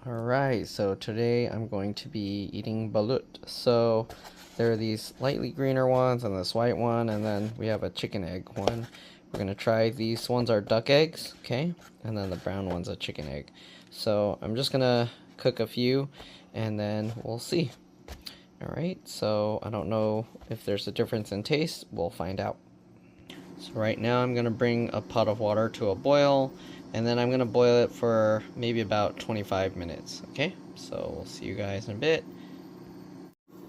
Alright, so today I'm going to be eating balut. So there are these lightly greener ones and this white one, and then we have a chicken egg one. We're going to try these ones are duck eggs, okay? And then the brown one's a chicken egg. So I'm just going to cook a few and then we'll see. Alright, so I don't know if there's a difference in taste. We'll find out. So right now I'm going to bring a pot of water to a boil, and then I'm going to boil it for maybe about 25 minutes, okay? So we'll see you guys in a bit.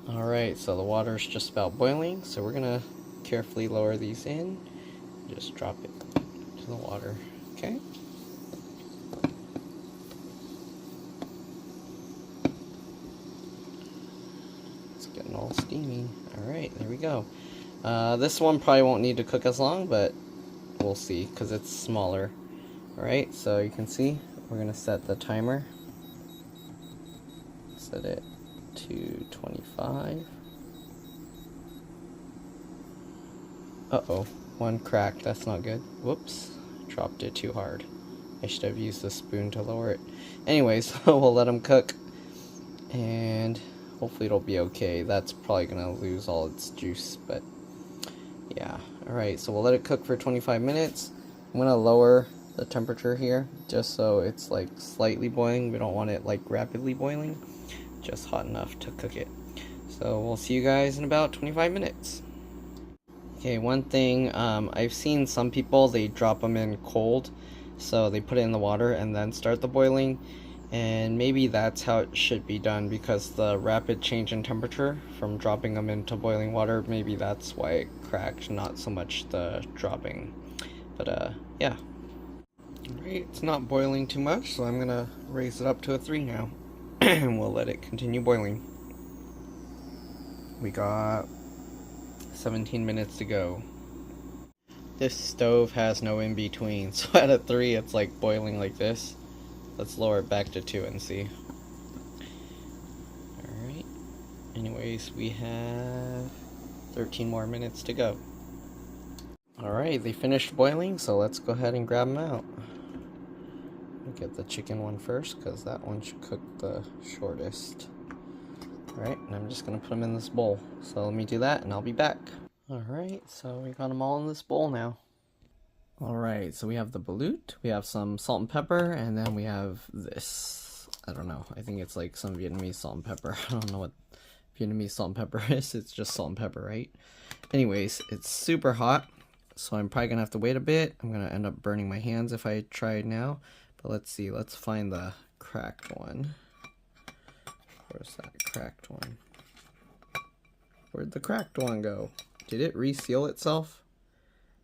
Alright, so the water's just about boiling, so we're going to carefully lower these in. Just drop it to the water, okay? It's getting all steamy. Alright, there we go. This one probably won't need to cook as long, but we'll see, because it's smaller. Alright, so you can see, we're going to set the timer. Set it to 25. Uh-oh, one cracked, that's not good. Whoops, dropped it too hard. I should have used the spoon to lower it. Anyways, we'll let them cook, and hopefully it'll be okay. That's probably going to lose all its juice, but yeah. Alright, so we'll let it cook for 25 minutes. I'm going to lower the temperature here just so it's like slightly boiling. We don't want it like rapidly boiling, just hot enough to cook it. So we'll see you guys in about 25 minutes. Okay, one thing, I've seen some people, they drop them in cold, so they put it in the water and then start the boiling, and maybe that's how it should be done, because the rapid change in temperature from dropping them into boiling water, maybe that's why it cracked, not so much the dropping. But yeah. Alright, it's not boiling too much, so I'm gonna raise it up to a 3 now. And we'll let it continue boiling. We got 17 minutes to go. This stove has no in-between, so at a 3 it's like boiling like this. Let's lower it back to 2 and see. Alright. Anyways, we have 13 more minutes to go. Alright, they finished boiling, so let's go ahead and grab them out. I'll get the chicken one first, because that one should cook the shortest. Alright, and I'm just going to put them in this bowl. So let me do that, and I'll be back. Alright, so we got them all in this bowl now. Alright, so we have the balut, we have some salt and pepper, and then we have this. I don't know, I think it's like some Vietnamese salt and pepper. I don't know what Vietnamese salt and pepper is. It's just salt and pepper, right? Anyways, it's super hot, so I'm probably going to have to wait a bit. I'm going to end up burning my hands if I try it now. But let's see, let's find the cracked one. Where's that cracked one? Where'd the cracked one go? Did it reseal itself?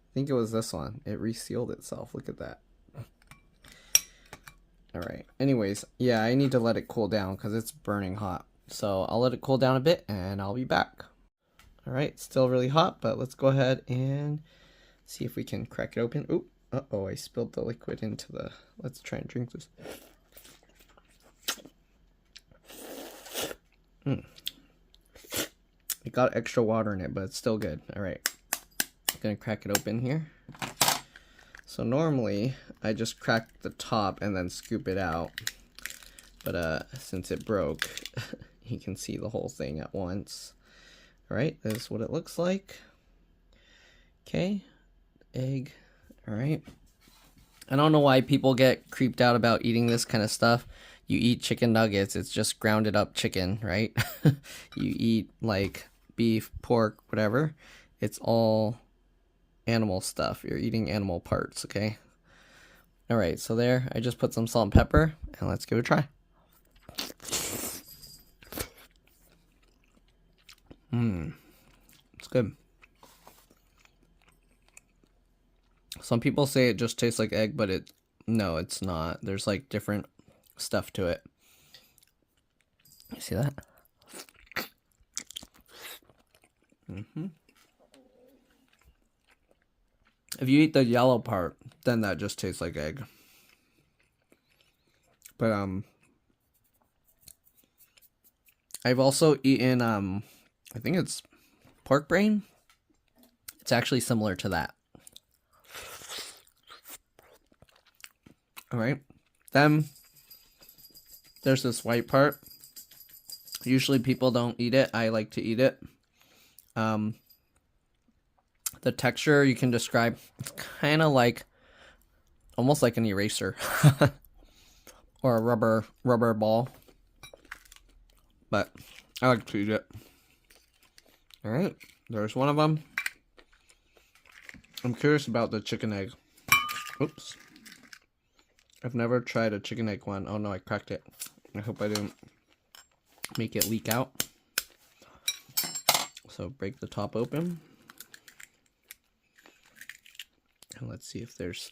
I think it was this one. It resealed itself. Look at that. Alright, anyways, yeah, I need to let it cool down because it's burning hot. So I'll let it cool down a bit and I'll be back. Alright, still really hot, but let's go ahead and see if we can crack it open. Oop. Uh-oh, I spilled the liquid into the... Let's try and drink this. It got extra water in it, but it's still good. Alright. I'm gonna crack it open here. So normally, I just crack the top and then scoop it out. But since it broke, you can see the whole thing at once. Alright, this is what it looks like. Okay. Egg. Alright. I don't know why people get creeped out about eating this kind of stuff. You eat chicken nuggets, it's just grounded up chicken, right? You eat like beef, pork, whatever. It's all animal stuff. You're eating animal parts, okay? Alright, so there, I just put some salt and pepper, and let's give it a try. It's good. Some people say it just tastes like egg, but no, it's not. There's like different stuff to it. You see that? If you eat the yellow part, then that just tastes like egg. But I've also eaten I think it's pork brain. It's actually similar to that. All right, them there's this white part. Usually people don't eat it. I like to eat it. The texture you can describe, it's kind of like, almost like an eraser or a rubber ball. But I like to eat it. All right, there's one of them. I'm curious about the chicken egg. Oops. I've never tried a chicken egg one. Oh no, I cracked it. I hope I didn't make it leak out. So break the top open. And let's see if there's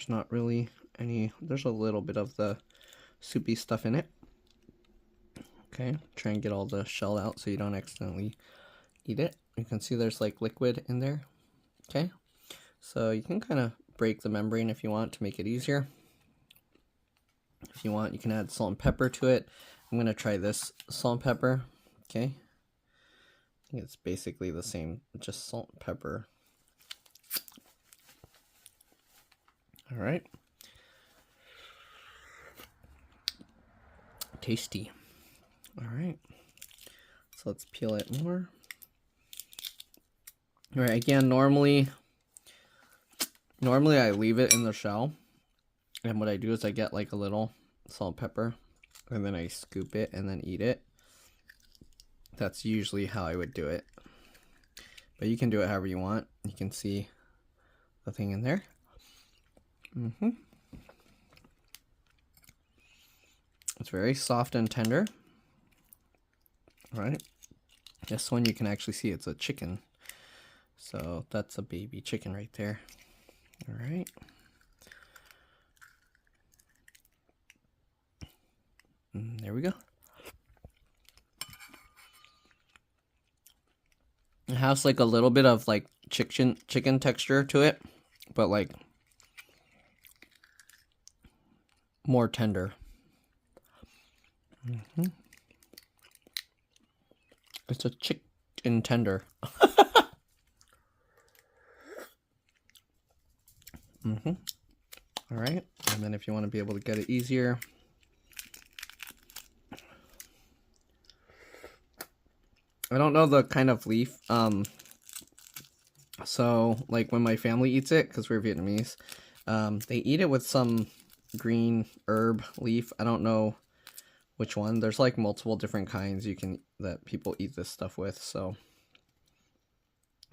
not really any, there's a little bit of the soupy stuff in it. Okay, try and get all the shell out so you don't accidentally eat it. You can see there's like liquid in there. Okay, so you can kind of break the membrane if you want to make it easier. If you want, you can add salt and pepper to it. I'm going to try this salt and pepper. Okay, I think it's basically the same, just salt and pepper. All right. Tasty. All right. So let's peel it more. All right, again, normally I leave it in the shell. And what I do is I get like a little salt and pepper and then I scoop it and then eat it. That's usually how I would do it. But you can do it however you want. You can see the thing in there. It's very soft and tender. All right. This one you can actually see it's a chicken. So that's a baby chicken right there. All right. And there we go. It has like a little bit of like chicken texture to it, but like more tender. It's a chicken tender. All right, and then if you want to be able to get it easier, I don't know the kind of leaf. So like when my family eats it, because we're Vietnamese, they eat it with some green herb leaf. I don't know which one. There's like multiple different kinds that people eat this stuff with. So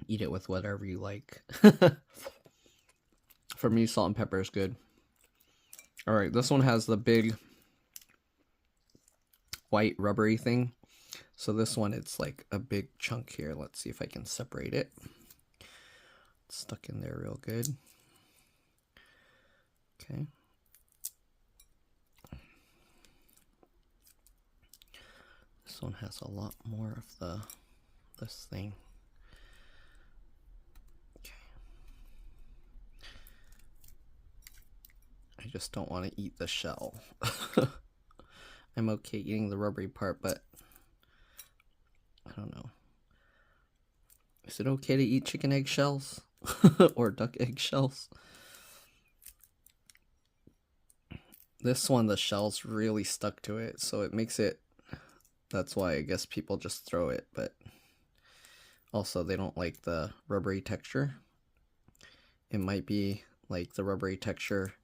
eat it with whatever you like. For me, salt and pepper is good. All right, this one has the big white rubbery thing. So this one, it's like a big chunk here. Let's see if I can separate it. It's stuck in there real good. Okay. This one has a lot more of this thing. Okay. I just don't want to eat the shell. I'm okay eating the rubbery part, but I don't know. Is it okay to eat chicken egg shells? Or duck egg shells? This one, the shell's really stuck to it, so it makes it, that's why I guess people just throw it, but also they don't like the rubbery texture. It might be like the rubbery texture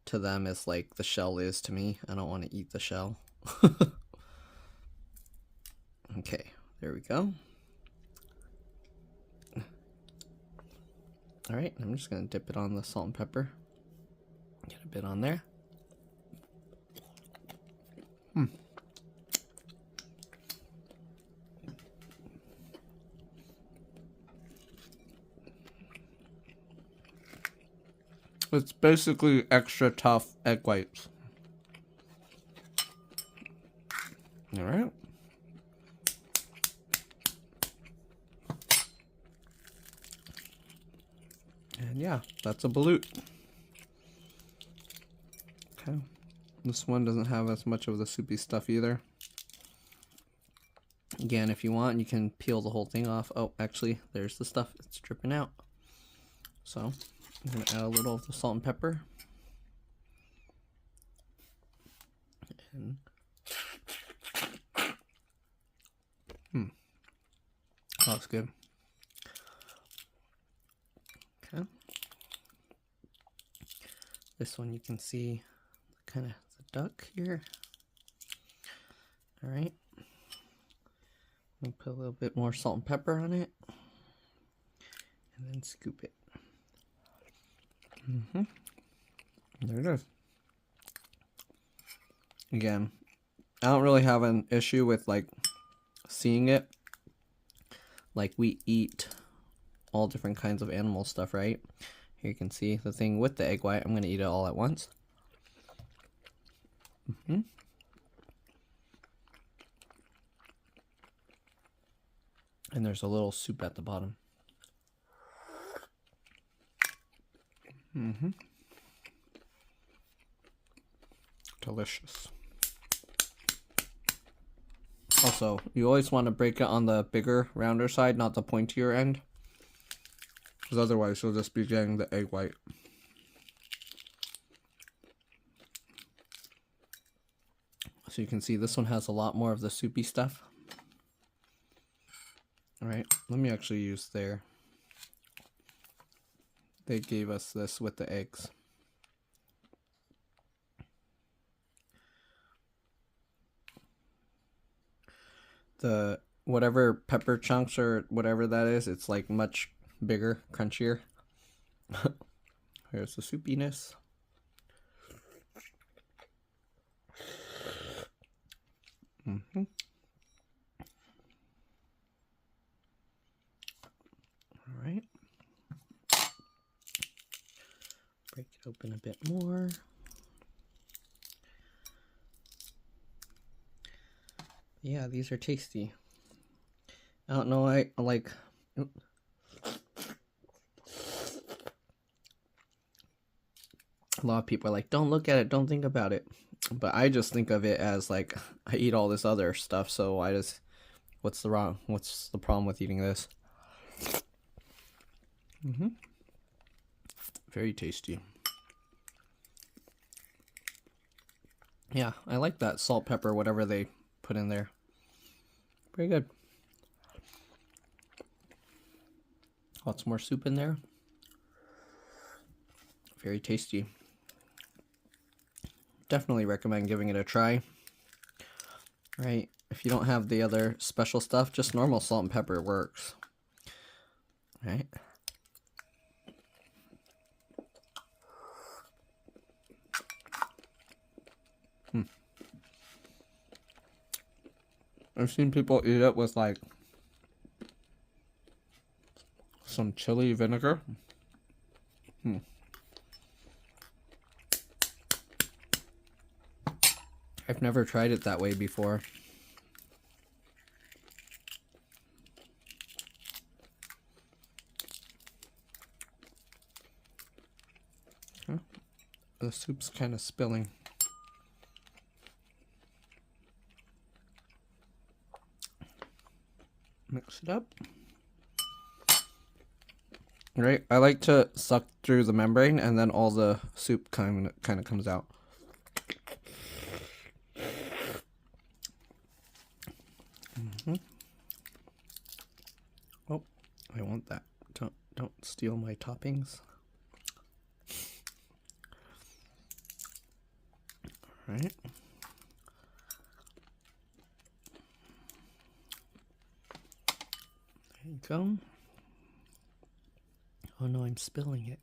to them is like the shell is to me. I don't want to eat the shell. Okay, there we go. All right, I'm just gonna dip it on the salt and pepper. Get a bit on there. It's basically extra tough egg whites. All right. And yeah, that's a balut. Okay. This one doesn't have as much of the soupy stuff either. Again, if you want, you can peel the whole thing off. Oh, actually, there's the stuff. It's dripping out. So I'm going to add a little of the salt and pepper. And Smells good. Okay. This one you can see kind of the duck here. All right. I'm gonna put a little bit more salt and pepper on it, and then scoop it. There it is. Again, I don't really have an issue with like seeing it. Like we eat all different kinds of animal stuff, right? Here you can see the thing with the egg white. I'm gonna eat it all at once. And there's a little soup at the bottom. Delicious. Also, you always want to break it on the bigger, rounder side, not the pointier end. Because otherwise you'll just be getting the egg white. So you can see this one has a lot more of the soupy stuff. Alright, let me actually use their... They gave us this with the eggs. The whatever pepper chunks or whatever that is, it's like much bigger, crunchier. Here's the soupiness. Alright. Break it open a bit more. Yeah, these are tasty. I don't know, I like... A lot of people are like, don't look at it, don't think about it. But I just think of it as like, I eat all this other stuff, so I just... What's the problem with eating this? Very tasty. Yeah, I like that salt, pepper, whatever they put in there. Pretty good. Lots more soup in there. Very tasty. Definitely recommend giving it a try. Right? If you don't have the other special stuff, just normal salt and pepper works. Right? I've seen people eat it with like some chili vinegar. I've never tried it that way before. The soup's kind of spilling. Mix it up. Right, I like to suck through the membrane and then all the soup kind of comes out. Oh, I want that. Don't steal my toppings. All right. There you go. Oh no, I'm spilling it.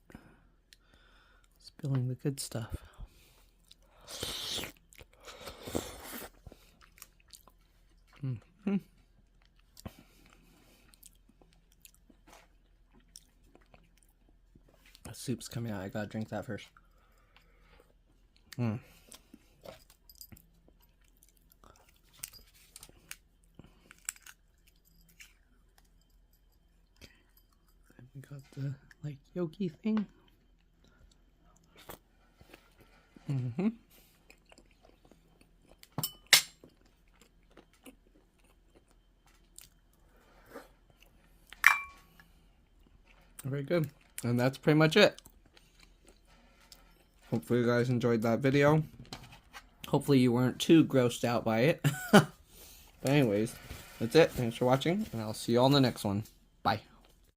Spilling the good stuff. The soup's coming out. I gotta drink that first. Then we got the like yolky thing. Very good. And that's pretty much it. Hopefully you guys enjoyed that video. Hopefully you weren't too grossed out by it. But anyways, that's it. Thanks for watching, and I'll see you all in the next one. Bye.